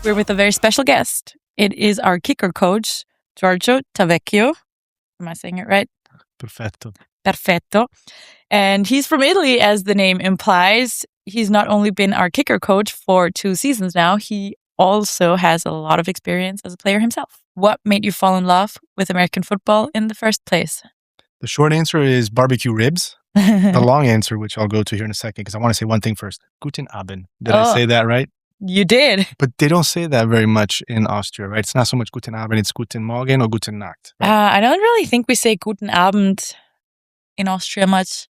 we're with a very special guest. It is our kicker coach, Giorgio Tavecchio. Am I saying it right? Perfetto. Perfetto. And he's from Italy, as the name implies. He's not only been our kicker coach for 2 seasons now, he also has a lot of experience as a player himself. What made you fall in love with American football in the first place? The short answer is barbecue ribs. The long answer, which I'll go to here in a second, because I want to say one thing first. Guten Abend. Did I say that right? You did. But they don't say that very much in Austria, right? It's not so much Guten Abend, it's Guten Morgen or Guten Nacht. Right? I don't really think we say Guten Abend in Austria much.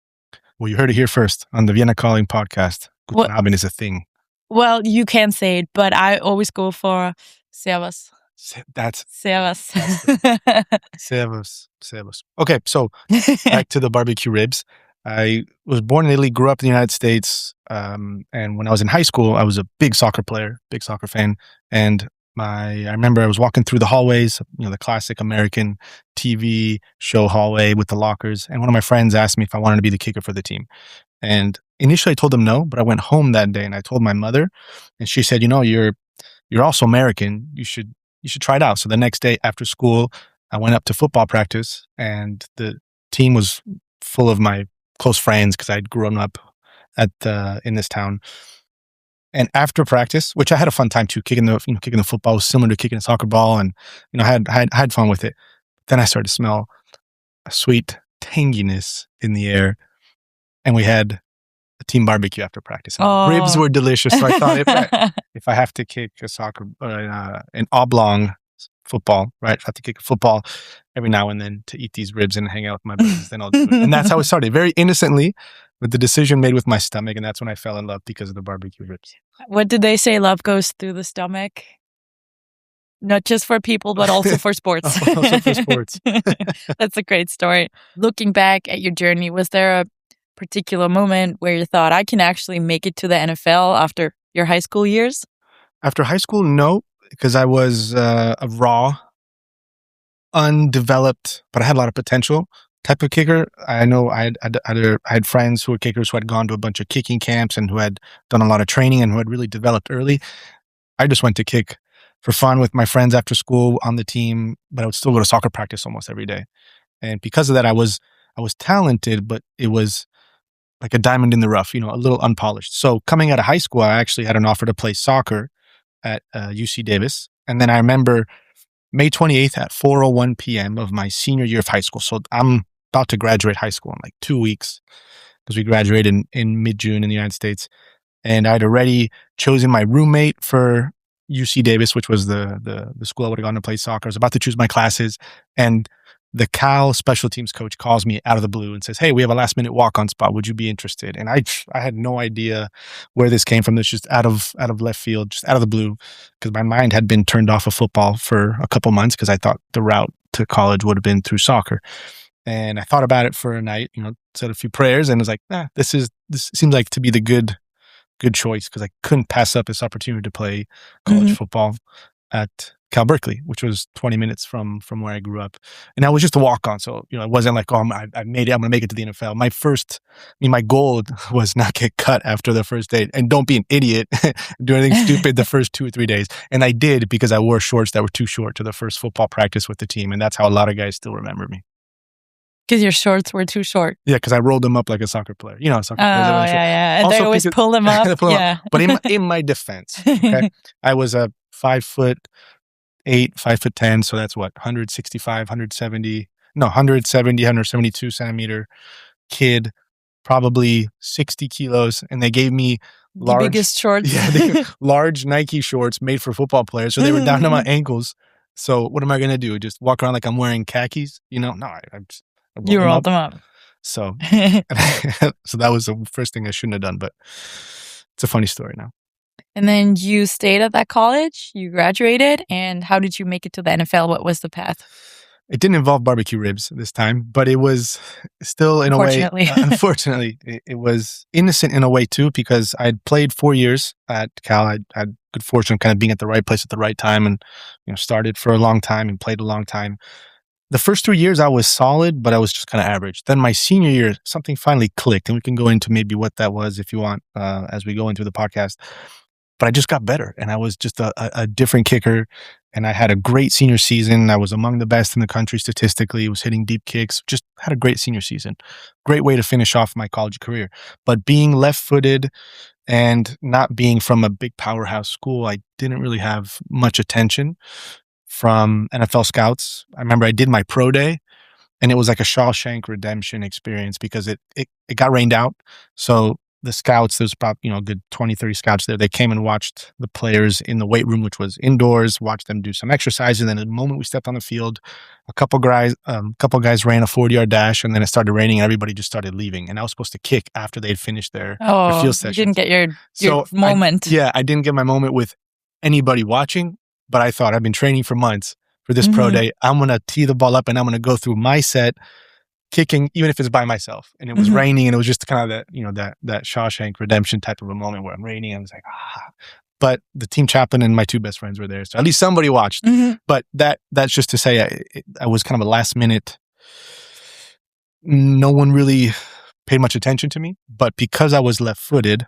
Well, you heard it here first on the Vienna Calling podcast. Guten Abend is a thing. Well, you can say it, but I always go for Servus. That's Servus. Servus. Okay, so back to the barbecue ribs. I was born in Italy, grew up in the United States, and when I was in high school, I was a big soccer player, big soccer fan. And I remember I was walking through the hallways, the classic American TV show hallway with the lockers, and one of my friends asked me if I wanted to be the kicker for the team. And initially I told him no, but I went home that day and I told my mother, and she said, you're also American. You should try it out. So the next day after school, I went up to football practice, and the team was full of my close friends because I'd grown up in this town. And after practice, which I had a fun time too, kicking the football was similar to kicking a soccer ball, and I had fun with it. Then I started to smell a sweet tanginess in the air, and we had a team barbecue after practice. And ribs were delicious, so I thought if I have to kick a soccer, an oblong football, right? If I have to kick a football every now and then to eat these ribs and hang out with my buddies, then I'll do it. And that's how it started, very innocently, with the decision made with my stomach, and that's when I fell in love because of the barbecue ribs. What did they say? Love goes through the stomach? Not just for people, but also for sports. Also for sports. That's a great story. Looking back at your journey, was there a particular moment where you thought, I can actually make it to the NFL after your high school years? After high school, no, because I was a raw, undeveloped, but I had a lot of potential type of kicker. I know I had friends who were kickers who had gone to a bunch of kicking camps and who had done a lot of training and who had really developed early. I just went to kick for fun with my friends after school on the team, but I would still go to soccer practice almost every day. And because of that, I was talented, but it was like a diamond in the rough, a little unpolished. So coming out of high school, I actually had an offer to play soccer at UC Davis. And then I remember May 28th at 4:01 p.m. of my senior year of high school. So I'm about to graduate high school in like 2 weeks, because we graduated in mid-June in the United States. And I'd already chosen my roommate for UC Davis, which was the school I would have gone to play soccer. I was about to choose my classes, and the Cal special teams coach calls me out of the blue and says, "Hey, we have a last minute walk-on spot. Would you be interested?" And I had no idea where this came from. This just out of left field, just out of the blue, because my mind had been turned off of football for a couple months because I thought the route to college would have been through soccer. And I thought about it for a night, said a few prayers, and was like, this seems like to be the good choice, because I couldn't pass up this opportunity to play college football at Cal Berkeley, which was 20 minutes from where I grew up. And that was just a walk-on. So, it wasn't like, I made it, I'm going to make it to the NFL. My goal was not get cut after the first day. And don't be an idiot, do anything stupid the first 2 or 3 days. And I did, because I wore shorts that were too short to the first football practice with the team. And that's how a lot of guys still remember me. Because your shorts were too short. Yeah, because I rolled them up like a soccer player. Soccer players. Yeah. And they always pull them up. Yeah. But in my defense, okay, I was a 5'8", 5'10", so that's what, 172 centimeter kid, probably 60 kilos, and they gave me the biggest shorts. Yeah, large Nike shorts made for football players, so they were down to my ankles. So what am I going to do? Just walk around like I'm wearing khakis? No, I you rolled them up. So, so that was the first thing I shouldn't have done, but it's a funny story now. And then you stayed at that college, you graduated, and how did you make it to the NFL? What was the path? It didn't involve barbecue ribs this time, but it was still in a way, unfortunately, it was innocent in a way too, because I'd played 4 years at Cal. I had good fortune of kind of being at the right place at the right time, and started for a long time and played a long time. The first 3 years I was solid, but I was just kind of average. Then my senior year, something finally clicked, and we can go into maybe what that was if you want as we go into the podcast. but I just got better, and I was just a different kicker. And I had a great senior season. I was among the best in the country statistically. Was hitting deep kicks. Just had a great senior season. Great way to finish off my college career. But being left-footed and not being from a big powerhouse school, I didn't really have much attention from NFL scouts. I remember I did my pro day, and it was like a Shawshank Redemption experience because it got rained out. So the scouts, there's probably, a good 20, 30 scouts there. They came and watched the players in the weight room, which was indoors, watched them do some exercise. And then the moment we stepped on the field, a couple guys ran a 40-yard dash, and then it started raining and everybody just started leaving. And I was supposed to kick after they'd finished their field session. You didn't get your moment. I didn't get my moment with anybody watching, but I thought I've been training for months for this pro day. I'm going to tee the ball up and I'm going to go through my set kicking, even if it's by myself. And it was raining, and it was just kind of that Shawshank Redemption type of a moment where I'm raining. And I was like, But the team chaplain and my two best friends were there. So at least somebody watched. But that's just to say I was kind of a last minute. No one really paid much attention to me. But because I was left-footed,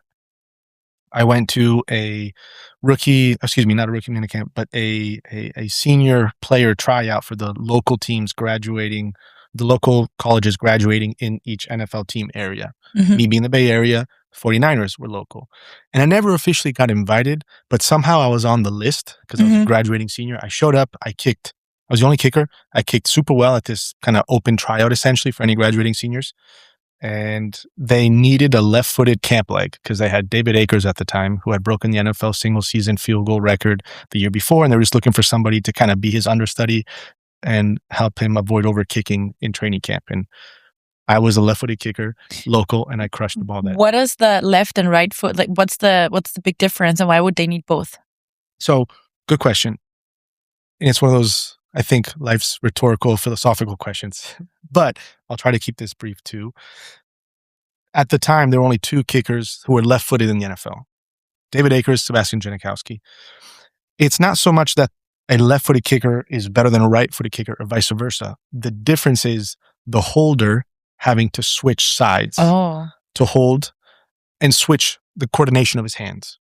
I went to not a rookie minicamp, but a senior player tryout for the local teams graduating, the local colleges graduating in each NFL team area. Me being the Bay Area, 49ers were local. And I never officially got invited, but somehow I was on the list because I was a graduating senior. I showed up, I was the only kicker. I kicked super well at this kind of open tryout essentially for any graduating seniors. And they needed a left-footed camp leg because they had David Akers at the time, who had broken the NFL single-season field goal record the year before, and they were just looking for somebody to kind of be his understudy and help him avoid over-kicking in training camp. And I was a left-footed kicker, local, and I crushed the ball. What is the left and right foot? Like, what's the big difference, and why would they need both? So, good question. And it's one of those, I think, life's rhetorical, philosophical questions. But I'll try to keep this brief too. At the time, there were only two kickers who were left-footed in the NFL. David Akers, Sebastian Janikowski. It's not so much that a left-footed kicker is better than a right-footed kicker or vice versa. The difference is the holder having to switch sides to hold and switch the coordination of his hands.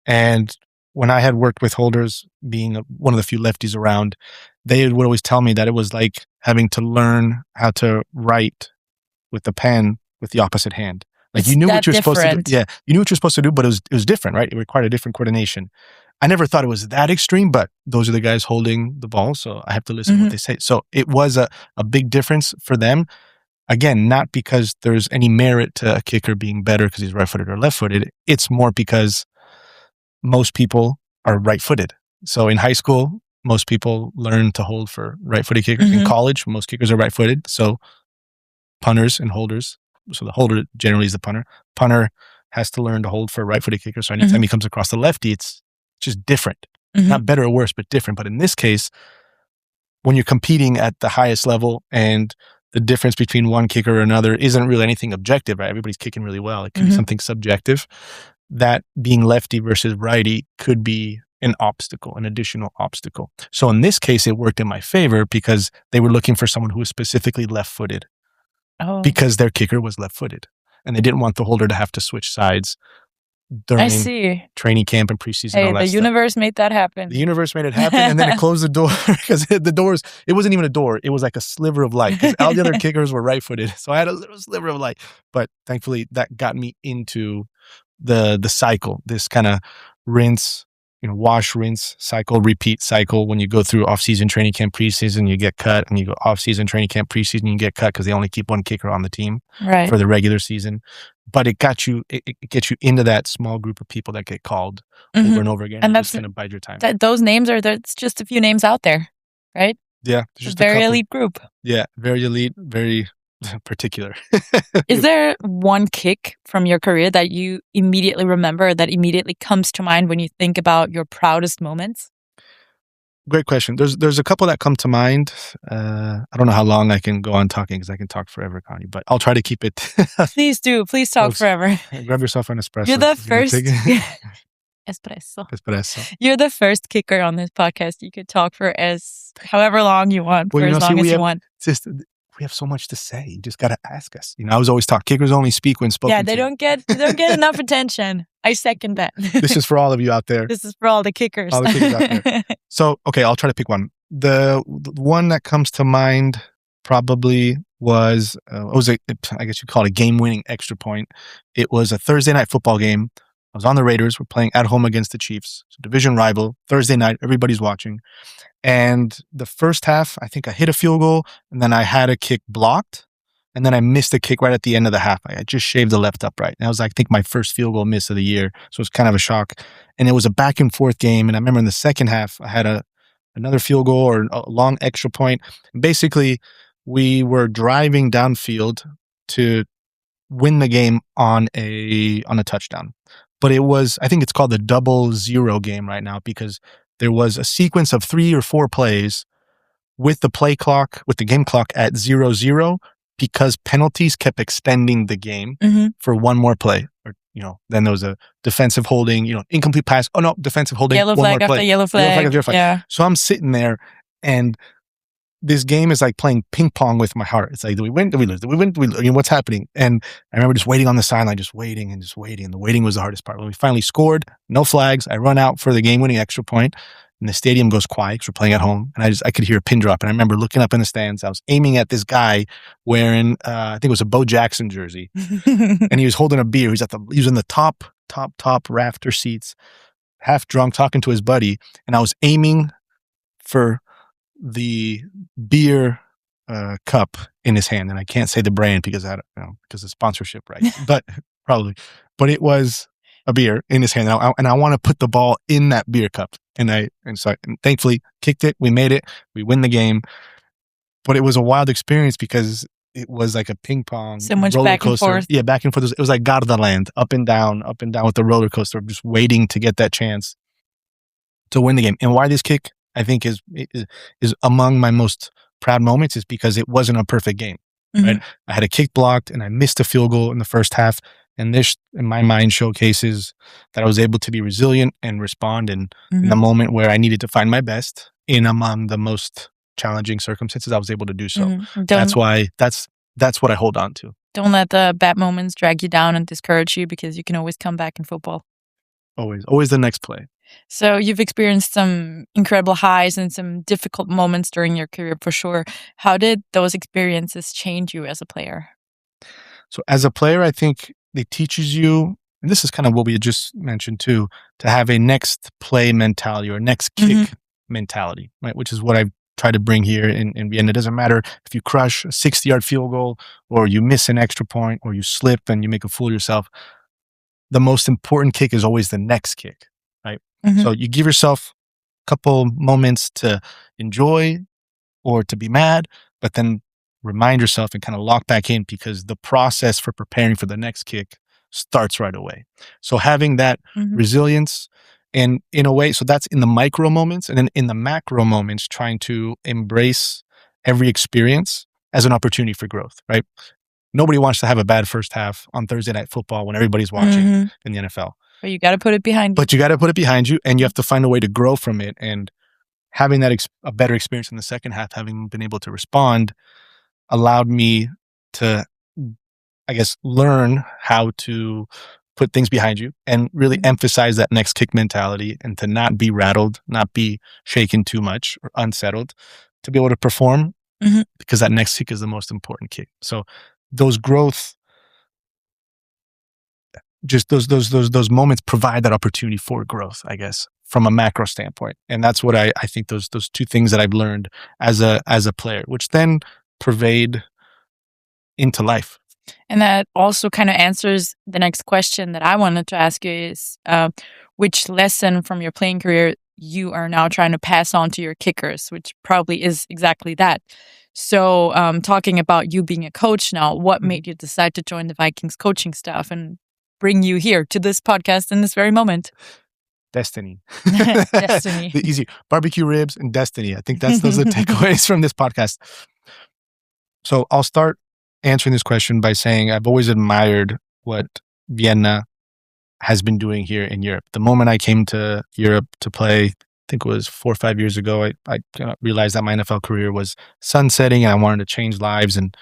And when I had worked with holders, being one of the few lefties around, they would always tell me that it was like having to learn how to write with the pen with the opposite hand. Like you knew what you're supposed to do. Yeah, you knew what you're supposed to do, but it was different, right? It required a different coordination. I never thought it was that extreme, but those are the guys holding the ball, so I have to listen to what they say. So it was a big difference for them. Again, not because there's any merit to a kicker being better because he's right-footed or left-footed. It's more because most people are right-footed. So in high school, most people learn to hold for right-footed kickers. In college, most kickers are right-footed. So punters and holders. So the holder generally is the punter. Punter has to learn to hold for a right-footed kicker. So anytime he comes across the lefty, it's just different. Not better or worse, but different. But in this case, when you're competing at the highest level and the difference between one kicker or another isn't really anything objective, right? Everybody's kicking really well. It could be something subjective. That being lefty versus righty could be an obstacle, an additional obstacle. So in this case, it worked in my favor because they were looking for someone who was specifically left-footed. Because their kicker was left-footed. And they didn't want the holder to have to switch sides during training camp and preseason. Hey, the universe made that happen. The universe made it happen, and then it closed the door because it wasn't even a door. It was like a sliver of light because all the other kickers were right-footed. So I had a little sliver of light. But thankfully, that got me into the cycle, this kind of rinse, wash, rinse, cycle, repeat cycle. When you go through off-season training camp, preseason, you get cut, and you go off-season training camp, preseason, you get cut because they only keep one kicker on the team for the regular season. But it gets you into that small group of people that get called over and over again. And that's going to bide your time. Those names that's just a few names out there, right? Yeah. Just a very elite group. Yeah. Very elite, very particular. Is there one kick from your career that you immediately remember, that immediately comes to mind when you think about your proudest moments? Great question. There's a couple that come to mind. I don't know how long I can go on talking because I can talk forever, Connie, but I'll try to keep it. Please do. Please talk forever. Grab yourself an espresso. You're the first. Espresso. You're the first kicker on this podcast. You could talk for however long you want, for as long as you want. We have so much to say. You just got to ask us. I was always taught kickers only speak when spoken to. Yeah, they don't get enough attention. I second that. This is for all of you out there. This is for all the kickers. All the kickers out there. So, okay, I'll try to pick one. The one that comes to mind probably was, I guess you'd call it a game-winning extra point. It was a Thursday night football game. I was on the Raiders. We're playing at home against the Chiefs. It's a division rival. Thursday night, everybody's watching. And the first half, I think I hit a field goal, and then I had a kick blocked, and then I missed a kick right at the end of the half. I just shaved the left upright. That was, I think, my first field goal miss of the year. So it was kind of a shock. And it was a back and forth game. And I remember in the second half, I had another field goal or a long extra point. And basically, we were driving downfield to win the game on a touchdown. But it was, I think it's called the 0-0 game right now, because there was a sequence of 3 or 4 plays with the game clock at 0-0, because penalties kept extending the game for one more play. Or, then there was a defensive holding, incomplete pass. Oh no, defensive holding. Yellow flag after yellow flag. Yeah. So I'm sitting there, and this game is like playing ping pong with my heart. It's like, do we win? Do we lose? Do we win? Do we lose? What's happening? And I remember just waiting on the sideline, just waiting. And the waiting was the hardest part. When we finally scored, no flags, I run out for the game-winning extra point, and the stadium goes quiet because we're playing at home. And I could hear a pin drop. And I remember looking up in the stands. I was aiming at this guy wearing, I think it was a Bo Jackson jersey, and he was holding a beer. He was in the top rafter seats, half drunk, talking to his buddy, and I was aiming for the beer cup in his hand, and I can't say the brand because because of sponsorship, right? But probably, but it was a beer in his hand, and I want to put the ball in that beer cup, and thankfully kicked it. We made it. We win the game, but it was a wild experience because it was like a ping pong, so much roller back coaster. And forth. Yeah, back and forth. It was like God of the Land, up and down with the roller coaster, just waiting to get that chance to win the game. And why this kick, I think, is among my most proud moments, is because it wasn't a perfect game. Right? I had a kick blocked and I missed a field goal in the first half. And this, in my mind, showcases that I was able to be resilient and respond in the moment where I needed to find my best in among the most challenging circumstances. I was able to do so. That's why that's what I hold on to. Don't let the bad moments drag you down and discourage you, because you can always come back in football. Always the next play. So you've experienced some incredible highs and some difficult moments during your career, for sure. How did those experiences change you as a player? So as a player, I think it teaches you, and this is kind of what we just mentioned too, to have a next play mentality or next kick mentality, right? Which is what I've tried to bring here in Vienna. It doesn't matter if you crush a 60-yard field goal, or you miss an extra point, or you slip and you make a fool of yourself. The most important kick is always the next kick, right? So you give yourself a couple moments to enjoy or to be mad, but then remind yourself and kind of lock back in, because the process for preparing for the next kick starts right away. So having that resilience, and in a way, so that's in the micro moments, and then in the macro moments, trying to embrace every experience as an opportunity for growth, right? Nobody wants to have a bad first half on Thursday Night Football when everybody's watching in the NFL. But you got to put it behind you. But you got to put it behind you, and you have to find a way to grow from it. And having that a better experience in the second half, having been able to respond, allowed me to, I guess, learn how to put things behind you and really emphasize that next kick mentality, and to not be rattled, not be shaken too much or unsettled, to be able to perform, because that next kick is the most important kick. So those growth, just those moments provide that opportunity for growth, I guess, from a macro standpoint. And that's what I think those two things that I've learned as a player, which then pervade into life. And that also kind of answers the next question that I wanted to ask you is, which lesson from your playing career you are now trying to pass on to your kickers, which probably is exactly that. So talking about you being a coach now, what made you decide to join the Vikings coaching staff and bring you here to this podcast in this very moment? Destiny. Destiny. The easy barbecue ribs and destiny. I think those are the takeaways from this podcast. So I'll start answering this question by saying I've always admired what Vienna has been doing here in Europe. The moment I came to Europe to play, I think it was 4 or 5 years ago, I realized that my NFL career was sunsetting, and I wanted to change lives and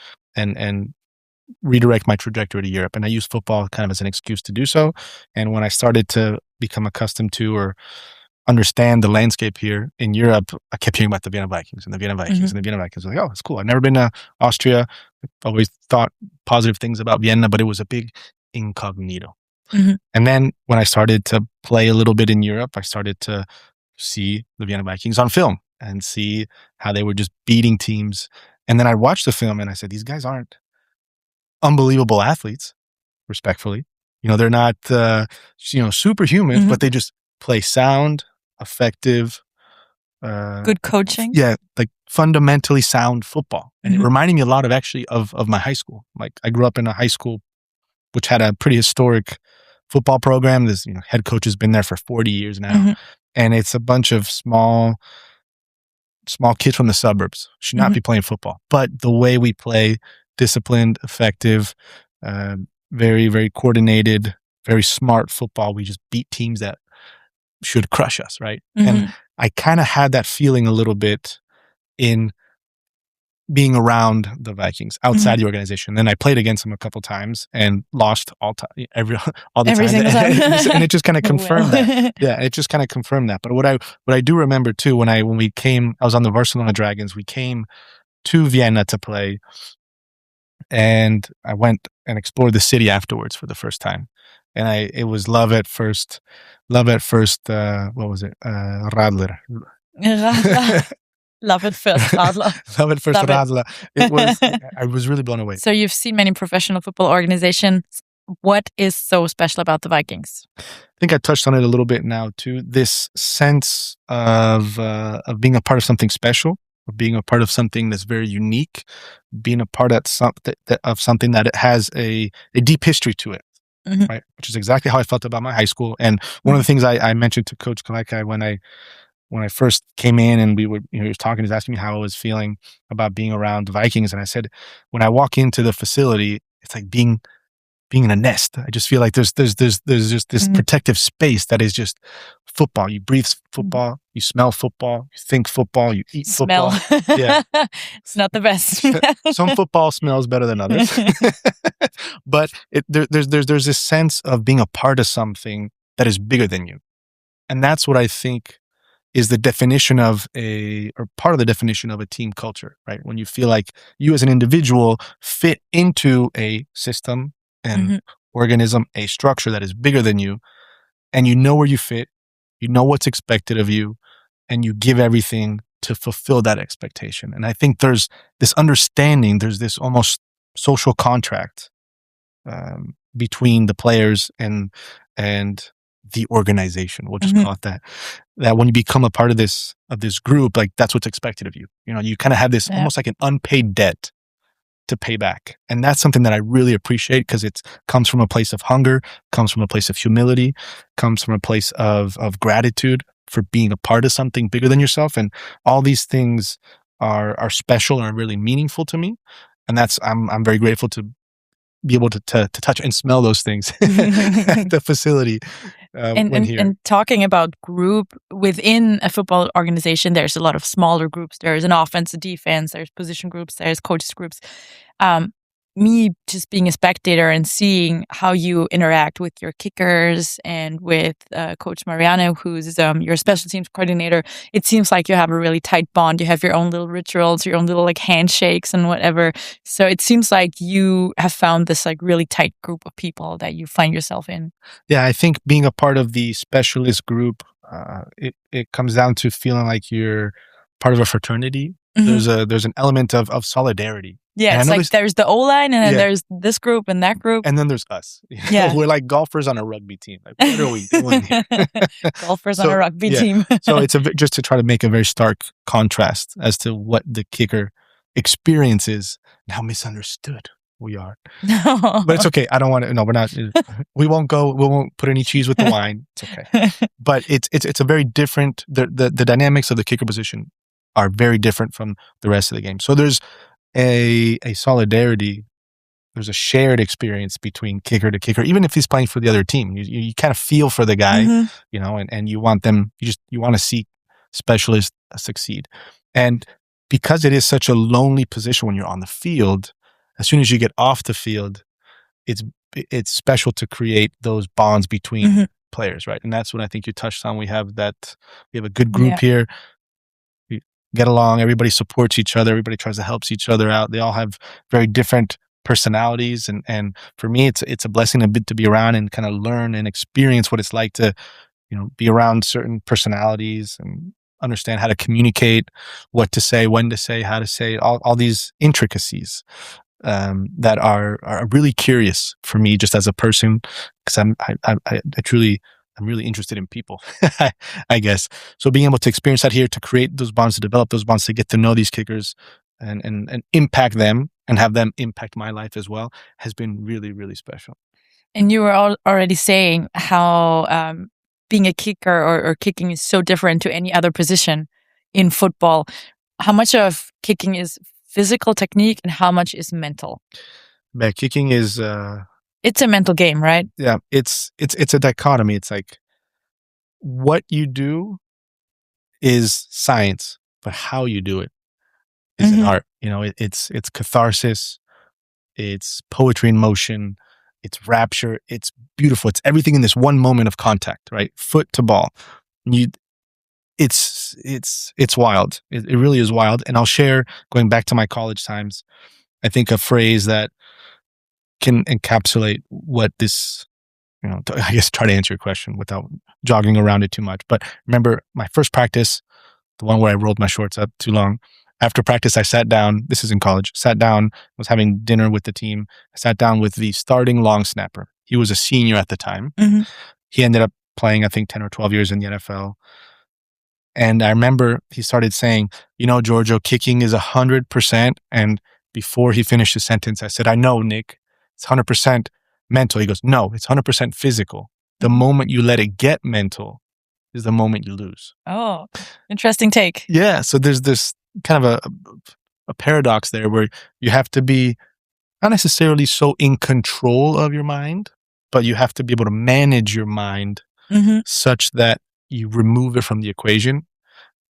redirect my trajectory to Europe. And I used football kind of as an excuse to do so. And when I started to become accustomed to or understand the landscape here in Europe, I kept hearing about the Vienna Vikings and the Vienna Vikings and the Vienna Vikings. I was like, oh, it's cool. I've never been to Austria. I've always thought positive things about Vienna, but it was a big incognito. And then when I started to play a little bit in Europe, I started to see the Vienna Vikings on film and see how they were just beating teams. And then I watched the film and I said, these guys aren't unbelievable athletes, respectfully. They're not, superhuman, but they just play sound, effective, good coaching. Yeah, like fundamentally sound football. And it reminded me a lot of my high school. Like I grew up in a high school which had a pretty historic football program. This head coach has been there for 40 years now. And it's a bunch of small kids from the suburbs. Should not be playing football. But the way we play, disciplined, effective, very, very coordinated, very smart football. We just beat teams that should crush us, right? And I kind of had that feeling a little bit in being around the Vikings outside the organization. Then I played against them a couple times and lost all the Every time. single time. And it just kind of confirmed that. Yeah, it just kind of confirmed that. But what I do remember too, when we came, I was on the Barcelona Dragons. We came to Vienna to play, and I went and explored the city afterwards for the first time. And it was love at first. What was it? Radler. Love at first Radler. Love at first Radler. It was. I was really blown away. So you've seen many professional football organizations. What is so special about the Vikings? I think I touched on it a little bit now too. This sense of being a part of something special, of being a part of something that's very unique, being a part of something that it has a deep history to it. Right, which is exactly how I felt about my high school. And one of the things I mentioned to Coach Kaleka when I first came in and he was talking, he was asking me how I was feeling about being around the Vikings. And I said, when I walk into the facility, it's like being in a nest. I just feel like there's just this protective space that is just football. You breathe football, you smell football, you think football, you eat football. Yeah. It's not the best. Some football smells better than others. But there's this sense of being a part of something that is bigger than you. And that's what I think is the definition of part of the definition of a team culture, right? When you feel like you as an individual fit into a system, an organism, a structure that is bigger than you, and you know where you fit, you know what's expected of you, and you give everything to fulfill that expectation. And I think there's this understanding, there's this almost social contract between the players and the organization. We'll just call it that. That when you become a part of this group, like that's what's expected of you. You kind of have this almost like an unpaid debt to pay back. And that's something that I really appreciate because it comes from a place of hunger, comes from a place of humility, comes from a place of gratitude for being a part of something bigger than yourself. And all these things are special and really meaningful to me. And I'm very grateful to be able to touch and smell those things at the facility. And talking about group within a football organization, there's a lot of smaller groups. There's an offense, a defense, there's position groups, there's coaches groups. Me just being a spectator and seeing how you interact with your kickers and with Coach Mariano, who's your special teams coordinator, it seems like you have a really tight bond. You have your own little rituals, your own little like handshakes and whatever. So it seems like you have found this like really tight group of people that you find yourself in. Yeah, I think being a part of the specialist group, it comes down to feeling like you're part of a fraternity. There's an element of solidarity. Yeah, it's like there's the O-line and then there's this group and that group. And then there's us. Yeah. We're like golfers on a rugby team. Like, what are we doing here? Golfers on a rugby team. So it's just to try to make a very stark contrast as to what the kicker experiences and how misunderstood we are. No. But it's okay. I don't want to, no, we're not, we won't put any cheese with the wine. It's okay. But it's a very different, the dynamics of the kicker position are very different from the rest of the game. So there's a solidarity, there's a shared experience between kicker to kicker, even if he's playing for the other team. You kind of feel for the guy, and you want them, you want to see specialists succeed. And because it is such a lonely position when you're on the field, as soon as you get off the field, it's it's special to create those bonds between Mhm. players, right? And that's what I think you touched on. We have a good Yeah. group here. We get along. Everybody supports each other. Everybody tries to help each other out. They all have very different personalities, and for me, it's a blessing a bit to be around and kind of learn and experience what it's like to be around certain personalities and understand how to communicate, what to say, when to say, how to say, all these intricacies that are really curious for me just as a person because I truly I'm really interested in people, I guess. So being able to experience that here, to create those bonds, to develop those bonds, to get to know these kickers and impact them and have them impact my life as well has been really, really special. And you were already saying how being a kicker or kicking is so different to any other position in football. How much of kicking is physical technique and how much is mental? But kicking is It's a mental game, right? yeah, it's a dichotomy. It's like what you do is science, but how you do it is an Hmm. art. It's catharsis, it's poetry in motion, it's rapture, it's beautiful. It's everything in this one moment of contact, right? Foot to ball. You it's wild. It really is wild. And I'll share, going back to my college times, I think a phrase that can encapsulate what this, I guess try to answer your question without jogging around it too much. But remember my first practice, the one where I rolled my shorts up too long. After practice, I sat down. This is in college. Sat down, was having dinner with the team. I sat down with the starting long snapper. He was a senior at the time. Hmm. He ended up playing, I think, 10 or 12 years in the NFL. And I remember he started saying, Giorgio, kicking is 100%. And before he finished his sentence, I said, I know, Nick, it's 100% mental. He goes, no, it's 100% physical. The Hmm. moment you let it get mental is the moment you lose. Oh, interesting take. Yeah. So there's this kind of a paradox there where you have to be not necessarily so in control of your mind, but you have to be able to manage your mind Hmm. such that you remove it from the equation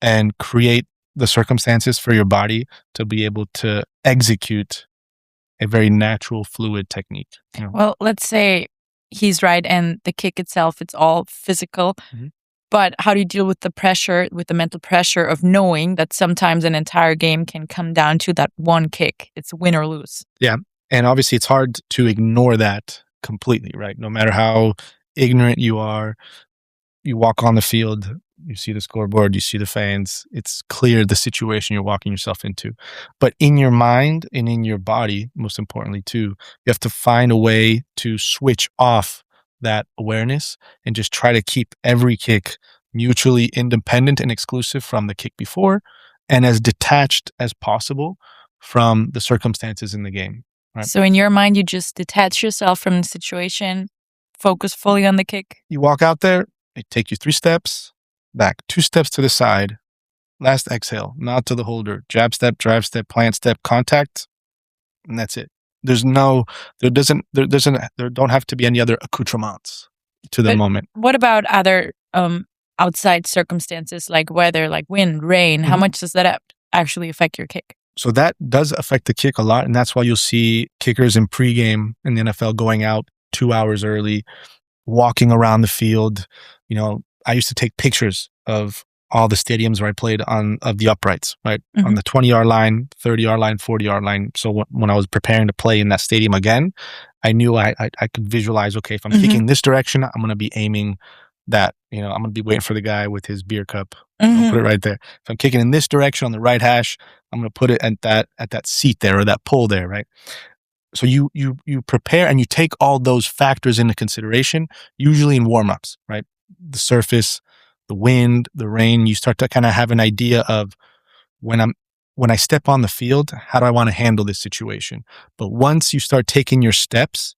and create the circumstances for your body to be able to execute a very natural, fluid technique. Well, let's say he's right and the kick itself, it's all physical. Mhm. But how do you deal with the pressure, with the mental pressure of knowing that sometimes an entire game can come down to that one kick? It's win or lose. Yeah. And obviously, it's hard to ignore that completely, right? No matter how ignorant you are, you walk on the field, you see the scoreboard, you see the fans. It's clear the situation you're walking yourself into. But in your mind and in your body, most importantly, too, you have to find a way to switch off that awareness and just try to keep every kick mutually independent and exclusive from the kick before and as detached as possible from the circumstances in the game. Right? So in your mind, you just detach yourself from the situation, focus fully on the kick. You walk out there, it take you 3 steps back, 2 steps to the side, last exhale, nod to the holder, jab step, drive step, plant step, contact, and that's it. There's no, there don't have to be any other accoutrements to the But moment. what about other outside circumstances like weather, like wind, rain? How Mhm. much does that actually affect your kick? So that does affect the kick a lot, and that's why you'll see kickers in pregame in the NFL going out 2 hours early, walking around the field. I used to take pictures of all the stadiums where I played of the uprights, right? On Hmm. the 20-yard line, 30-yard line, 40-yard line. So when I was preparing to play in that stadium again, I knew I could visualize, okay, if I'm Hmm. kicking this direction, I'm going to be aiming that, I'm going to be waiting for the guy with his beer cup. I'll Hmm. put it right there. If I'm kicking in this direction on the right hash, I'm going to put it at that seat there or that pole there, right? So you prepare and you take all those factors into consideration, usually in warm-ups, right? The surface, the wind, the rain. You start to kind of have an idea of when I step on the field, how do I want to handle this situation? But once you start taking your steps,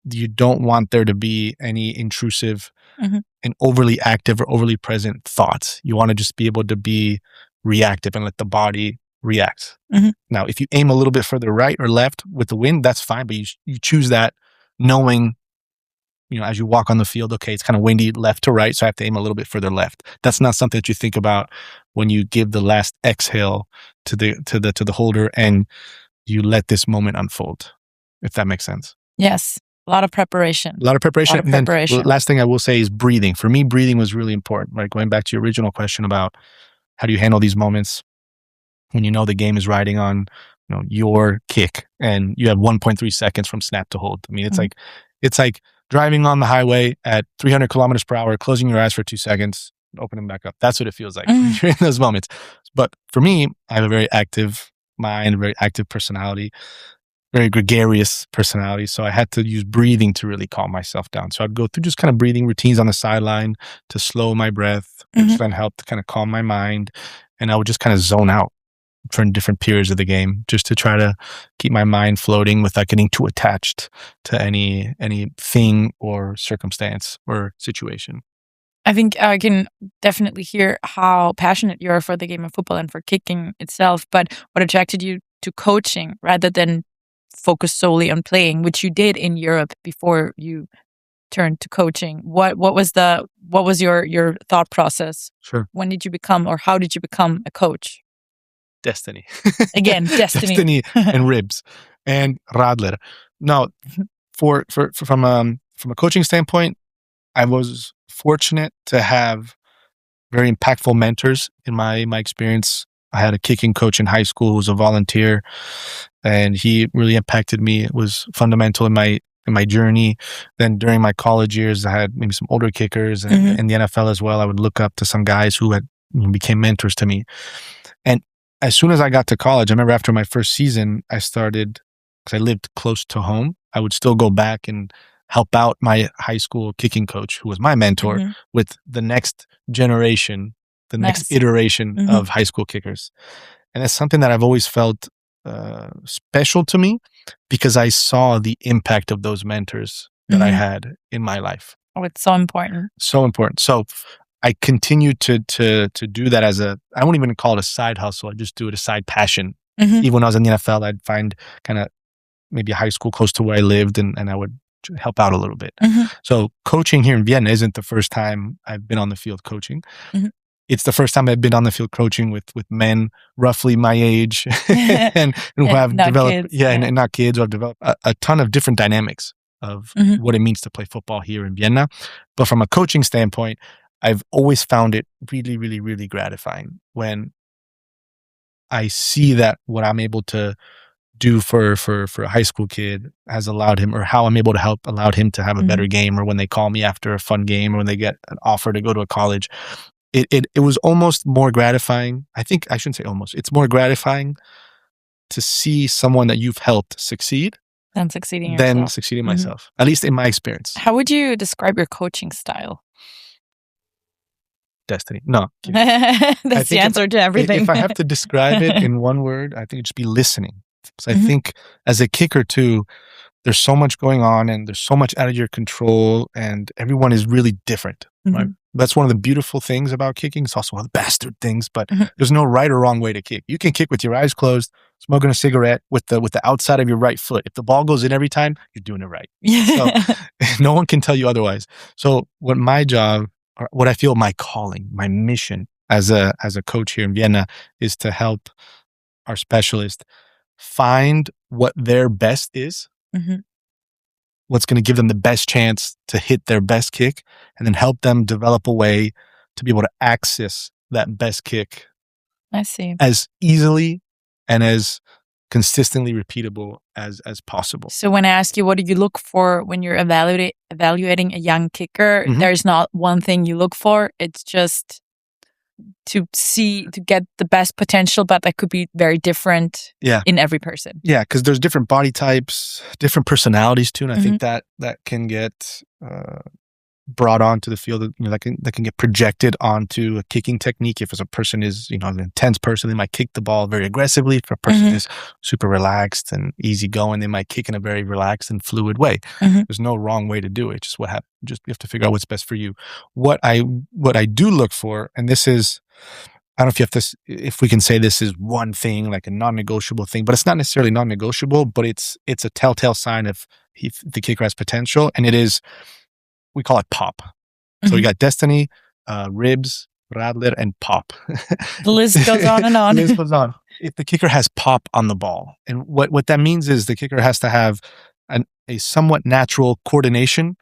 you don't want there to be any intrusive Hmm. and overly active or overly present thoughts. You want to just be able to be reactive and let the body react. Hmm. Now, if you aim a little bit further right or left with the wind, that's fine, but you choose that knowing, as you walk on the field, okay, it's kind of windy left to right, so I have to aim a little bit further left. That's not something that you think about when you give the last exhale to the holder and you let this moment unfold, if that makes sense. Yes. A lot of preparation. A lot of preparation. And then preparation. the last thing I will say is breathing. For me, breathing was really important. Right, going back to your original question about how do you handle these moments when you know the game is riding on, your kick and you have 1.3 seconds from snap to hold. I mean, it's like driving on the highway at 300 kilometers per hour, closing your eyes for 2 seconds, opening back up. That's what it feels like when you're in those moments. But for me, I have a very active mind, a very active personality, very gregarious personality. So I had to use breathing to really calm myself down. So I'd go through just kind of breathing routines on the sideline to slow my breath, which then helped to kind of calm my mind. And I would just kind of zone out for different periods of the game, just to try to keep my mind floating without getting too attached to any thing or circumstance or situation. I think I can definitely hear how passionate you are for the game of football and for kicking itself. But what attracted you to coaching rather than focus solely on playing, which you did in Europe before you turned to coaching? What was your thought process? Sure. When did you become, or how did you become a coach? Destiny. Again, destiny. Destiny and ribs and Radler. No, from a coaching standpoint, I was fortunate to have very impactful mentors in my experience. I had a kicking coach in high school who was a volunteer, and he really impacted me. It was fundamental in my journey. Then during my college years, I had maybe some older kickers, and in the NFL as well. I would look up to some guys who had became mentors to me. And as soon as I got to college, I remember after my first season, I started, because I lived close to home, I would still go back and help out my high school kicking coach, who was my mentor, with the next generation, the next iteration of high school kickers. And it's something that I've always felt special to me, because I saw the impact of those mentors that I had in my life. Oh, it's so important. So important. So I continued to do that as I won't even call it a side hustle. I just do it a side passion. Even when I was in the NFL, I'd find kind of maybe a high school close to where I lived, and I would help out a little bit. So coaching here in Vienna isn't the first time I've been on the field coaching. It's the first time I've been on the field coaching with men roughly my age and who have developed, and not kids, who have developed a ton of different dynamics of what it means to play football here in Vienna. But from a coaching standpoint, I've always found it really, really, really gratifying when I see that what I'm able to do for a high school kid has allowed him, or how I'm able to help allowed him to have a better game, or when they call me after a fun game, or when they get an offer to go to a college. It was almost more gratifying. I think I shouldn't say almost. It's more gratifying to see someone that you've helped succeed than succeeding myself, at least in my experience. How would you describe your coaching style? Destiny. No. That's the answer to everything. If I have to describe it in one word, I think it'd just be listening. Because I think as a kicker too, there's so much going on and there's so much out of your control, and everyone is really different. Right? That's one of the beautiful things about kicking. It's also one of the bastard things, but there's no right or wrong way to kick. You can kick with your eyes closed, smoking a cigarette with the outside of your right foot. If the ball goes in every time, you're doing it right. So no one can tell you otherwise. So what my job, or what I feel my calling, my mission as a coach here in Vienna, is to help our specialists find what their best is, what's going to give them the best chance to hit their best kick, and then help them develop a way to be able to access that best kick. I see. As easily and as consistently repeatable as possible. So when I ask you, what do you look for when you're evaluating a young kicker, there's not one thing you look for. It's just to get the best potential, but that could be very different in every person. Yeah, because there's different body types, different personalities too, and I think that can get brought onto the field. That can get projected onto a kicking technique. If a person is an intense person, they might kick the ball very aggressively. If a person is super relaxed and easygoing, they might kick in a very relaxed and fluid way. There's no wrong way to do it. Just you have to figure out what's best for you. What I do look for, and this is, I don't know if we can say this is one thing, like a non-negotiable thing, but it's not necessarily non-negotiable, but it's a telltale sign of the kicker has potential, and it is, we call it pop. So we got Destiny, Ribs, Radler, and Pop. The list goes on and on. The list goes on. if the kicker has pop on the ball. And what that means is the kicker has to have a somewhat natural coordination,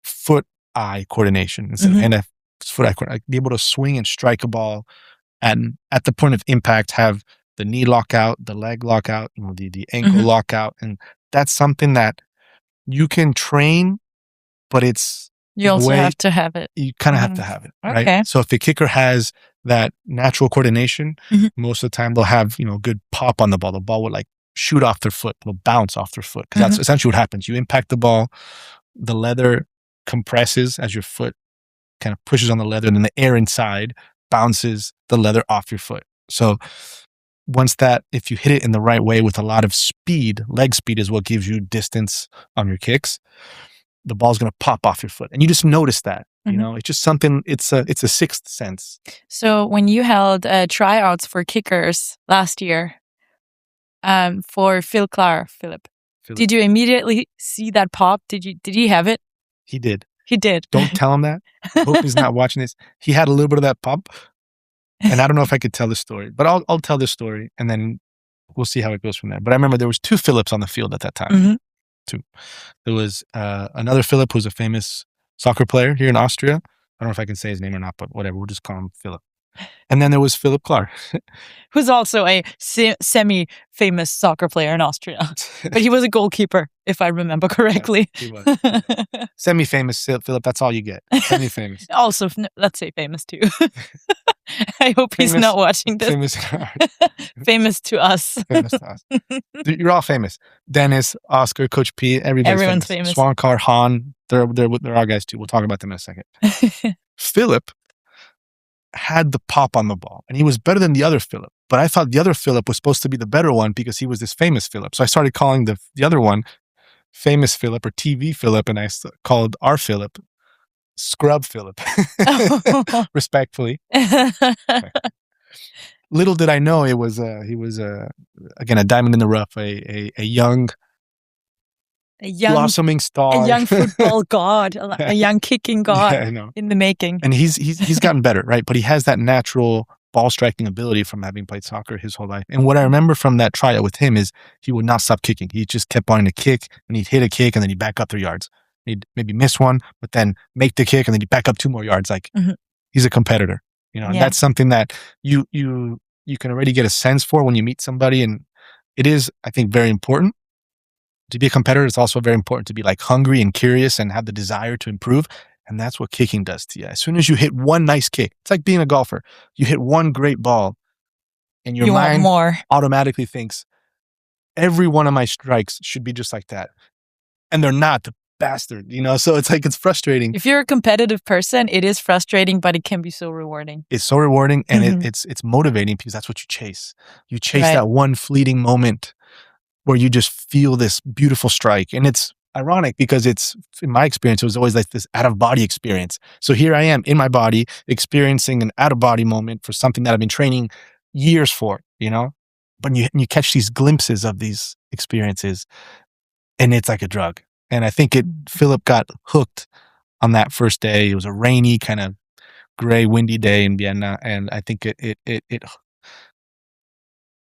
foot-eye coordination instead of Mhm. hand foot-eye coordination. Be able to swing and strike a ball and at the point of impact have the knee lockout, the leg lockout, the ankle Mhm. lockout. And that's something that you can train, but it's You in a also way have to have it. you kind of have to Mhm. have it, right? Okay. So if the kicker has that natural coordination, Mhm. most of the time they'll have, good pop on the ball. The ball will like shoot off their foot, will bounce off their foot. Because that's Mhm. essentially what happens. You impact the ball, the leather compresses as your foot kind of pushes on the leather, and then the air inside bounces the leather off your foot. So if you hit it in the right way with a lot of speed, leg speed is what gives you distance on your kicks. The ball's going to pop off your foot, and you just notice that. Mhm. It's just something. It's a sixth sense. So when you held tryouts for kickers last year, for Philip, did you immediately see that pop? Did he have it? He did. He did. Don't tell him that. I hope he's not watching this. He had a little bit of that pop, and I don't know if I could tell the story, but I'll tell this story, and then we'll see how it goes from there. But I remember there was 2 Philips on the field at that time. Mhm. 2. There was another Philip who's a famous soccer player here in Austria. I don't know if I can say his name or not, but whatever. We'll just call him Philip. And then there was Philip Clark. Who's also a semi-famous soccer player in Austria. But he was a goalkeeper, if I remember correctly. He was. Semi-famous Philip, that's all you get. Semi-famous. Also, let's say famous too. I hope he's Famous- not watching this. Famous. Famous to us. Famous to us. You're all famous. Dennis, Oscar, Coach P, Everyone's famous. Swankar, Han, they're our guys too. We'll talk about them in a second. Philip had the pop on the ball, and he was better than the other Philip. But I thought the other Philip was supposed to be the better one because he was this famous Philip. So I started calling the other one famous Philip or TV Philip, and I called our Philip Scrub Philip, respectfully. Little did I know he was again a diamond in the rough, a young blossoming star, a young football god, a young kicking god I know. in the making. And he's gotten better, right? But he has that natural ball striking ability from having played soccer his whole life. And what I remember from that tryout with him is he would not stop kicking. He just kept wanting to kick, and he'd hit a kick, and then he'd back up 3 yards. He'd maybe miss one, but then make the kick, and then he'd back up 2 more yards. Like he's a competitor, and that's something that you can already get a sense for when you meet somebody. And it is, I think, very important to be a competitor. It's also very important to be like hungry and curious and have the desire to improve. And that's what kicking does to you. As soon as you hit one nice kick, it's like being a golfer. You hit one great ball, and your mind automatically thinks, every one of my strikes should be just like that. And they're not, the bastard, So it's like, it's frustrating. If you're a competitive person, it is frustrating, but it can be so rewarding. It's so rewarding, and it's motivating because that's what you chase. You chase that one fleeting moment where you just feel this beautiful strike. And it's ironic because it's, in my experience, it was always like this out-of-body experience. So here I am in my body experiencing an out-of-body moment for something that I've been training years for, But you catch these glimpses of these experiences, and it's like a drug. And I think Philip got hooked on that first day. It was a rainy, kind of gray, windy day in Vienna, and I think it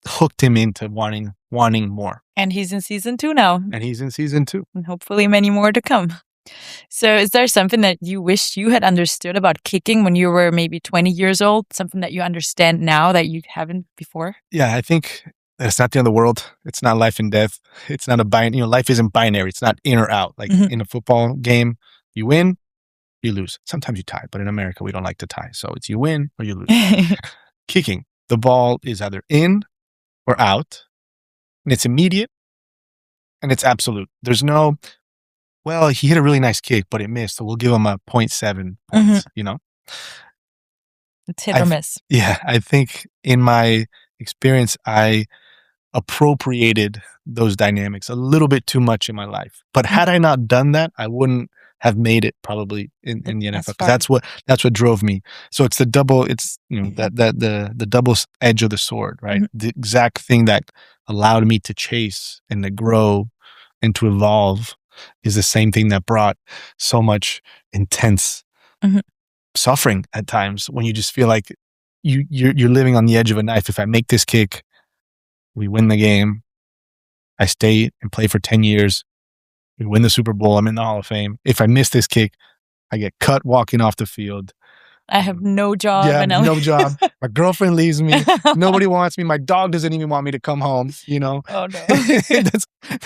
hooked him into wanting more. And he's in season 2 now. And hopefully many more to come. So is there something that you wish you had understood about kicking when you were maybe 20 years old? Something that you understand now that you haven't before? Yeah, I think it's not the end of the world. It's not life and death. It's not a binary. Life isn't binary. It's not in or out. Like in a football game, you win, you lose. Sometimes you tie, but in America, we don't like to tie. So it's you win or you lose. Kicking, the ball is either in or out, and it's immediate, and it's absolute. There's no, well, he hit a really nice kick, but it missed, so we'll give him a 0.7 points, It's hit or miss. Yeah, I think in my experience, I appropriated those dynamics a little bit too much in my life. But had I not done that, I wouldn't have made it probably in the NFL, because that's what drove me. So it's the double, it's the double edge of the sword, right? The exact thing that allowed me to chase and to grow and to evolve is the same thing that brought so much intense suffering at times, when you just feel like you're living on the edge of a knife. If I make this kick, we win the game. I stay and play for 10 years. We win the Super Bowl. I'm in the Hall of Fame. If I miss this kick, I get cut walking off the field. I have no job. Yeah, no job. My girlfriend leaves me. Nobody wants me. My dog doesn't even want me to come home, you know? Oh, no.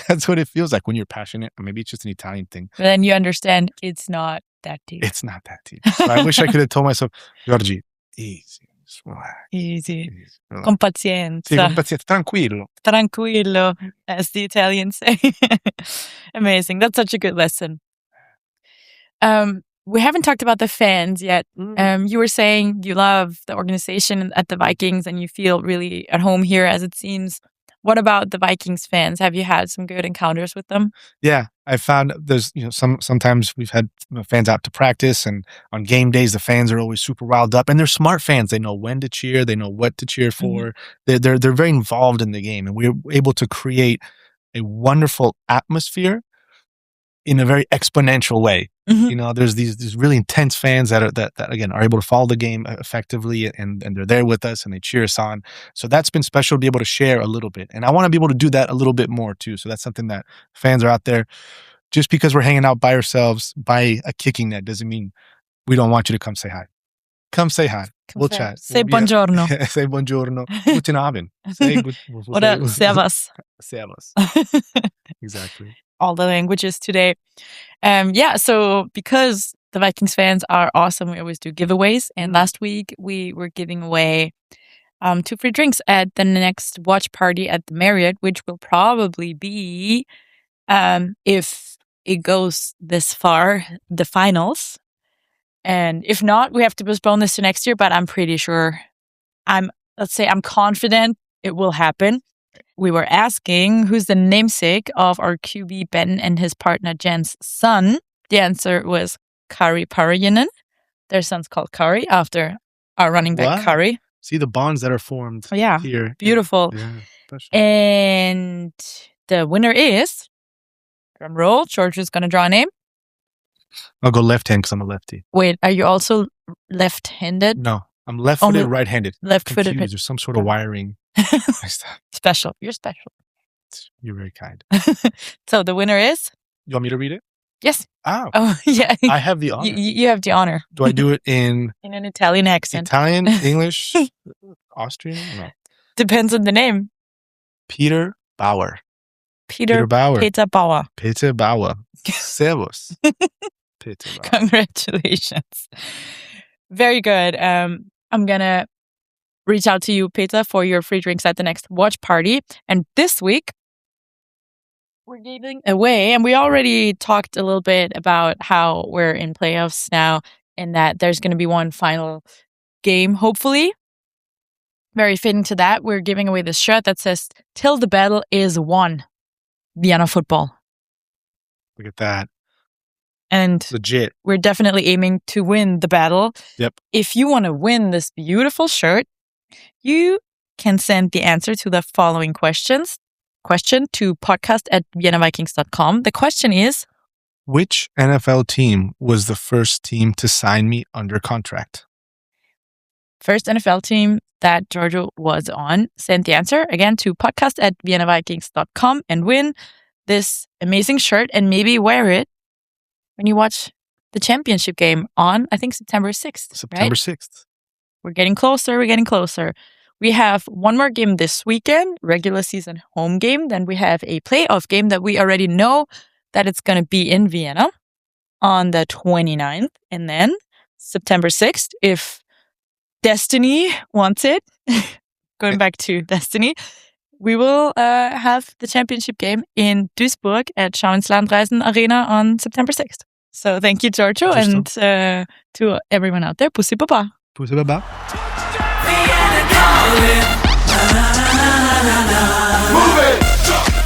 That's what it feels like when you're passionate. Or maybe it's just an Italian thing. But then you understand it's not that deep. It's not that deep. So I wish I could have told myself, Giorgi, easy, relax. Easy. Relax. Con pazienza. Sì, con pazienza. Tranquillo. Tranquillo, as the Italians say. Amazing. That's such a good lesson. We haven't talked about the fans yet. You were saying you love the organization at the Vikings and you feel really at home here, as it seems. What about the Vikings fans? Have you had some good encounters with them? Yeah, I found there's sometimes we've had fans out to practice, and on game days the fans are always super riled up, and they're smart fans. They know when to cheer, they know what to cheer for. They're very involved in the game, and we're able to create a wonderful atmosphere in a very exponential way. You know, there's these really intense fans that again are able to follow the game effectively, and they're there with us and they cheer us on. So that's been special to be able to share a little bit, and I want to be able to do that a little bit more too. So that's something that fans are out there. Just because we're hanging out by ourselves by a kicking net doesn't mean we don't want you to come say hi. Come say hi. We'll chat. Say buongiorno. Say buongiorno. Guten Abend. Say good. Oder servus. Servus. Exactly. All the languages today. So because the Vikings fans are awesome, we always do giveaways. And last week we were giving away 2 free drinks at the next watch party at the Marriott, which will probably be, if it goes this far, the finals. And if not, we have to postpone this to next year, but I'm pretty sure I'm confident it will happen. We were asking who's the namesake of our QB Ben and his partner Jen's son. The answer was Kari Parayanen. Their son's called Kari after our running back Kari. See the bonds that are formed here. Beautiful. Yeah, special. And the winner is, drum roll, Giorgio's going to draw a name. I'll go left hand because I'm a lefty. Wait, are you also left-handed? No, I'm left-footed, right-handed. Left-footed. There's some sort of wiring. Special. You're special. You're very kind. So the winner is? You want me to read it? Yes. Oh, yeah. I have the honor. You have the honor. Do I do it in an Italian accent? Italian, English, Austrian? No. Depends on the name. Peter Bauer. Peter Bauer. Peter Bauer. Peter Bauer. Servus. Peter Bauer. Congratulations. Very good. I'm gonna reach out to you, Peter, for your free drinks at the next watch party. And this week, we're giving away, and we already talked a little bit about how we're in playoffs now and that there's going to be one final game, hopefully. Very fitting to that, we're giving away this shirt that says, "Till the battle is won, Vienna football." Look at that. And legit. We're definitely aiming to win the battle. Yep. If you want to win this beautiful shirt, you can send the answer to the following question to podcast@viennavikings.com. The question is, which NFL team was the first team to sign me under contract? First NFL team that Giorgio was on. Send the answer again to podcast@viennavikings.com and win this amazing shirt and maybe wear it when you watch the championship game on, I think, September 6th. September 6th. We're getting closer. We have one more game this weekend, regular season home game. Then we have a playoff game that we already know that it's going to be in Vienna on the 29th. And then September 6th, if Destiny wants it, going back to Destiny, we will have the championship game in Duisburg at Schauinslandreisen Arena on September 6th. So thank you, Giorgio, and to everyone out there, Pussy Baba. Pussy Baba. Move it!